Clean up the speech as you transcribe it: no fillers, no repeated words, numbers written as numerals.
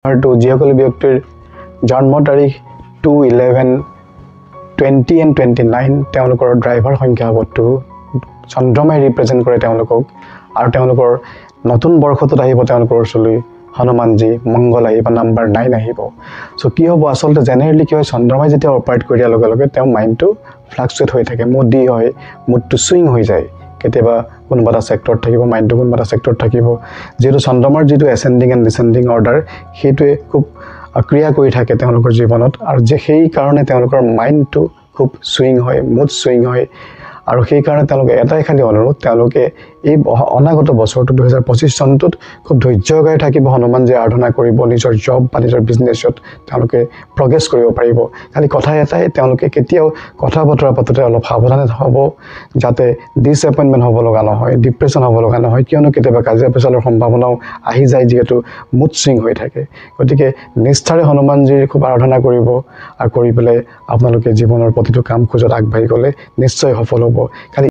R তো যিসকল ব্যক্তিৰ জন্ম তাৰিখ 2/11/20 and 29 তেওঁলোকৰ ড্ৰাইভাৰ সংখ্যা হ'ব 2 চন্দ্ৰমাই ৰিপ্ৰেজেন্ট কৰে তেওঁলোকক আৰু তেওঁলোকৰ নতুন বৰ্ষত আহিব তেওঁলোকৰ ওচৰলৈ হনুমানজি মংগল আহিব নাম্বাৰ 9 আহিব সো কি হ'ব আসলতে জেনাৰেলি কি হয় চন্দ্ৰমাই যেতিয়া অপাৰেট কৰি দিয়াৰ লগে লগে তেওঁ মাইণ্ডটো ফ্লাকচুৱেট হৈ থাকে মুডি হয় মুডটো সুইং হৈ যায় কেতিয়াবা কোনোবা এটা সেক্টৰত থাকিব মাইণ্ডটো কোনোবা এটা সেক্টৰত থাকিব যেটো চন্দ্ৰমাৰ যেটো এসেন্ডিং এণ্ড ডিসেন্ডিং অৰ্ডাৰ হেতুৱে খুব ক্ৰিয়া কৰি থাকে তেওঁলোকৰ জীৱনত আৰু যে সেই কাৰণে তেওঁলোকৰ মাইণ্ডটো খুব সুইং হয় মুড সুইং হয় আৰু সেই কাৰণে তেওঁলোকে এটাই খালি অনুৰোধ তেওঁলোকে এই অনাগত বছৰটো 2025 চনটোত খুব ধৈৰ্য্যগাই থাকিব হনুমানজী আৰাধনা কৰিব নিজৰ জব বা নিজৰ বিজনেছত তেওঁলোকে প্ৰগ্ৰেছ কৰিব পাৰিব খালি কথা এটাই তেওঁলোকে কেতিয়াও কথা বতৰা পাতোতে অলপ সাৱধানে হ'ব যাতে ডিসএপয়েন্টমেন্ট হ'ব লগা নহয় ডিপ্ৰেছন হ'ব লগা নহয় কিয়নো কেতিয়াবা কাজিয়া পেচালৰ সম্ভাৱনাও আহি যায় যেহেতু মুড সুইং হৈ থাকে গতিকে নিষ্ঠাৰে হনুমানজীৰ খুব আৰাধনা কৰিব আৰু কৰি পেলাই আপোনালোকে জীৱনৰ প্ৰতিটো কাম খোজত আগবাঢ়ি গ'লে নিশ্চয় সফল হ'ব খালি